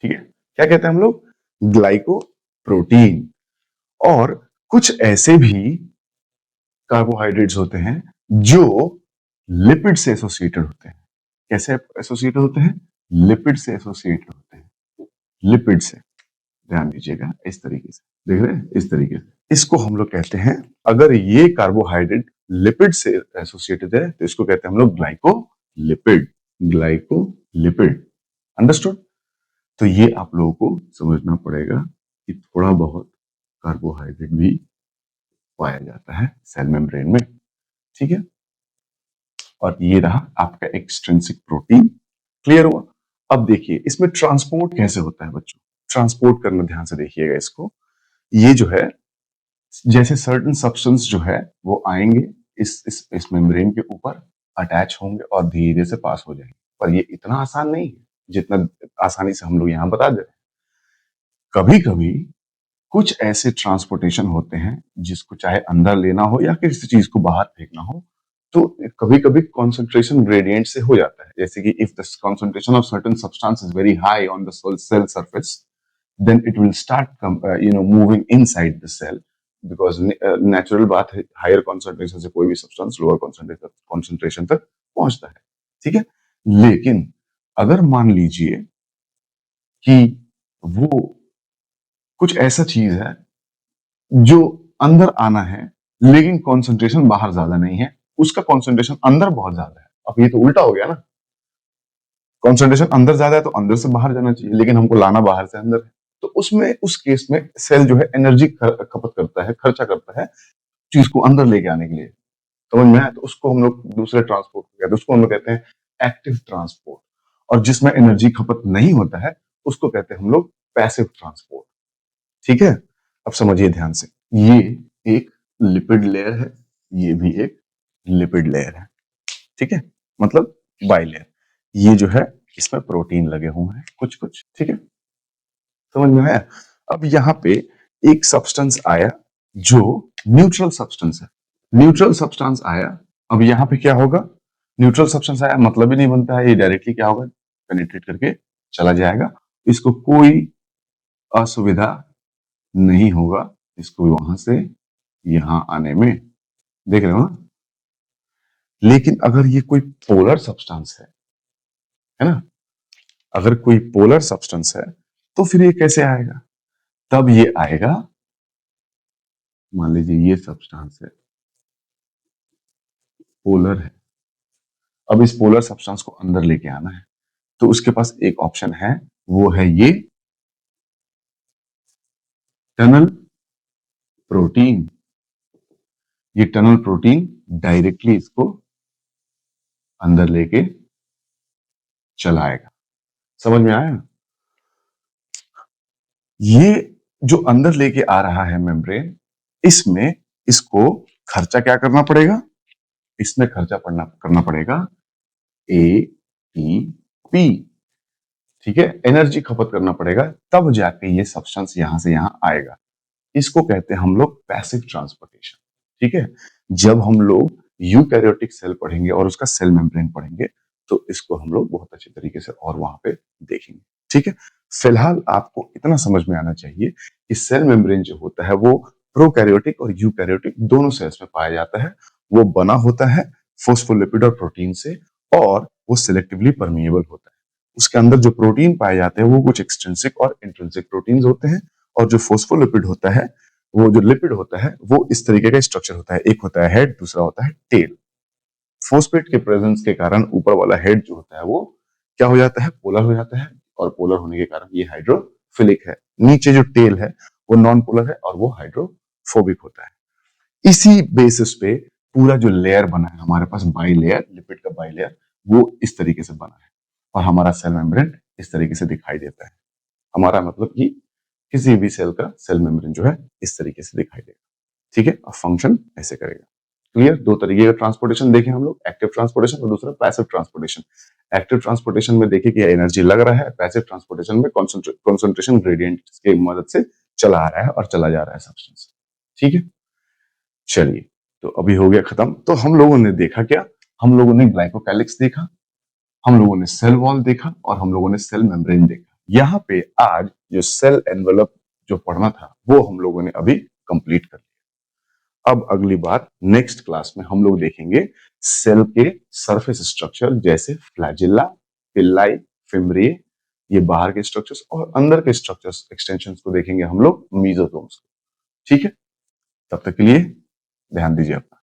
ठीक है। क्या कहते हैं हम लोग? ग्लाइकोप्रोटीन। और कुछ ऐसे भी कार्बोहाइड्रेट्स होते हैं जो लिपिड से एसोसिएटेड होते हैं। कैसे एसोसिएटेड होते हैं? लिपिड से एसोसिएटेड होते हैं, लिपिड से। ध्यान दीजिएगा, इस तरीके से देख रहे हैं, इस तरीके से इसको हम लोग कहते हैं, अगर ये कार्बोहाइड्रेट लिपिड से एसोसिएटेड है तो इसको कहते हैं हम लोग ग्लाइकोलिपिड। अंडरस्टूड। तो ये आप लोगों को समझना पड़ेगा कि थोड़ा बहुत कार्बोहाइड्रेट भी पाया जाता है सेल मेम्ब्रेन में, ठीक है। और ये रहा आपका एक्सट्रिंसिक प्रोटीन। क्लियर हुआ? अब देखिए इसमें ट्रांसपोर्ट कैसे होता है बच्चों, ट्रांसपोर्ट करना ध्यान से देखिएगा इसको। ये जो है, जैसे सर्टेन सब्सटेंस जो है वो आएंगे इस मेम्ब्रेन के ऊपर, अटैच होंगे और धीरे से पास हो जाएंगे, पर ये इतना आसान नहीं है जितना आसानी से हम लोग यहाँ बता दे रहे हैं। कभी कभी कुछ ऐसे ट्रांसपोर्टेशन होते हैं जिसको चाहे अंदर लेना हो या किसी चीज को बाहर फेंकना हो, तो कभी कभी कॉन्सेंट्रेशन ग्रेडियंट से हो जाता है। जैसे कि if the concentration of certain substance is very high on the cell surface, then it will start moving inside the cell, because natural बात है, हायर कॉन्सेंट्रेशन से कोई भी सब्सटेंस लोअर कॉन्सेंट्रेशन तक पहुंचता है, ठीक है। लेकिन अगर मान लीजिए कि वो कुछ ऐसा चीज है जो अंदर आना है लेकिन कॉन्सेंट्रेशन बाहर ज्यादा नहीं है, उसका कॉन्सेंट्रेशन अंदर बहुत ज्यादा है। अब ये तो उल्टा हो गया ना, कॉन्सेंट्रेशन अंदर ज्यादा है तो अंदर से बाहर जाना चाहिए, लेकिन हमको लाना बाहर से अंदर है। तो उस केस में सेल जो है एनर्जी खपत करता है, खर्चा करता है चीज को अंदर लेके आने के लिए, समझ में आया? तो उसको हम लोग दूसरे ट्रांसपोर्ट कहते हैं, उसको हम लोग कहते हैं एक्टिव ट्रांसपोर्ट। और जिसमें एनर्जी खपत नहीं होता है उसको कहते हैं हम लोग पैसिव ट्रांसपोर्ट, ठीक है। अब समझिए ध्यान से, ये एक लिपिड लेयर है, ये भी एक लिपिड लेयर है, ठीक है, मतलब बाइलेयर। ये जो है इसमें प्रोटीन लगे हुए हैं कुछ कुछ, ठीक है, समझ में आया? अब यहाँ पे एक सब्सटेंस आया जो न्यूट्रल सब्सटेंस है, न्यूट्रल सब्सटेंस आया। अब यहाँ पे क्या होगा? न्यूट्रल सब्सटेंस आया मतलब ही नहीं बनता है, ये डायरेक्टली क्या होगा, पेनिट्रेट करके चला जाएगा, इसको कोई असुविधा नहीं होगा इसको वहां से यहां आने में, देख रहे हो ना। लेकिन अगर ये कोई पोलर सब्सटेंस है ना, अगर कोई पोलर सब्सटेंस है तो फिर ये कैसे आएगा? तब ये आएगा, मान लीजिए ये सब्सटेंस है, पोलर है, अब इस पोलर सब्सटेंस को अंदर लेके आना है तो उसके पास एक ऑप्शन है, वो है ये टनल प्रोटीन। ये टनल प्रोटीन डायरेक्टली इसको अंदर लेके चलाएगा। समझ में आया? ये जो अंदर लेके आ रहा है मेम्ब्रेन, इसमें इसको खर्चा क्या करना पड़ेगा? इसमें खर्चा करना पड़ेगा एटीपी। ठीक है, एनर्जी खपत करना पड़ेगा, तब जाके ये सब्सटेंस यहां से यहां आएगा। इसको कहते हैं हम लोग पैसिव ट्रांसपोर्टेशन। ठीक है, जब हम लोग यूकैरियोटिक सेल पढ़ेंगे और उसका सेल मेम्ब्रेन पढ़ेंगे तो इसको हम लोग बहुत अच्छे तरीके से और वहां पे देखेंगे। ठीक है, फिलहाल आपको इतना समझ में आना चाहिए कि सेल मेम्ब्रेन जो होता है वो प्रोकैरियोटिक और यूकैरियोटिक दोनों सेल्स में पाया जाता है। वो बना होता है फोस्फोलिपिड और प्रोटीन से, और वो सिलेक्टिवली परमिएबल होता है। उसके अंदर जो प्रोटीन पाए जाते हैं वो कुछ एक्सट्रिंसिक और इंट्रिंसिक प्रोटीन्स होते हैं, और जो फोस्फोलिपिड होता है, वो जो लिपिड होता है, वो इस तरीके का स्ट्रक्चर होता है। एक होता है हेड, दूसरा होता है टेल। फोस्फेट के प्रेजेंस के कारण ऊपर वाला हेड जो होता है वो क्या हो जाता है? पोलर हो जाता है, और पोलर होने के कारण ये हाइड्रोफिलिक है। नीचे जो टेल है वो नॉन पोलर है और वो हाइड्रोफोबिक होता है। इसी बेसिस पे पूरा जो लेयर बना है हमारे पास, बाई लेयर, लिपिड का बाई लेयर, वो इस तरीके से बना है, और हमारा सेल मेम्ब्रेन इस तरीके से दिखाई देता है। हमारा मतलब कि किसी भी सेल का सेल मेम्ब्रेन जो है इस तरीके से दिखाई देगा। ठीक है, और फंक्शन ऐसे करेगा। क्लियर? दो तरीके का ट्रांसपोर्टेशन देखें हम लोग, एक्टिव ट्रांसपोर्टेशन और दूसरा पैसिव ट्रांसपोर्टेशन। एक्टिव ट्रांसपोर्टेशन में देखिए कि एनर्जी लग रहा है, पैसिव ट्रांसपोर्टेशन में कॉन्सेंट्रेशन ग्रेडियंट की मदद से चला आ रहा है और चला जा रहा है सब्सटेंस। ठीक है, चलिए, तो अभी हो गया खत्म। तो हम लोगों ने देखा क्या? हम लोगों ने ग्लाइकोकैलिक्स देखा, हम लोगों ने सेल वॉल देखा, और हम लोगों ने सेल मेम्ब्रेन देखा। यहाँ पे आज जो सेल एनवेलप जो पढ़ना था वो हम लोगों ने अभी कंप्लीट कर लिया। अब अगली बार नेक्स्ट क्लास में हम लोग देखेंगे सेल के सरफेस स्ट्रक्चर, जैसे फ्लैजिला, पिल्लाई, फिम्ब्रिए, ये बाहर के स्ट्रक्चर्स, और अंदर के स्ट्रक्चर्स एक्सटेंशंस को देखेंगे हम लोग, मीजोसोम्स को। ठीक है, तब तक के लिए ध्यान दीजिए अपना।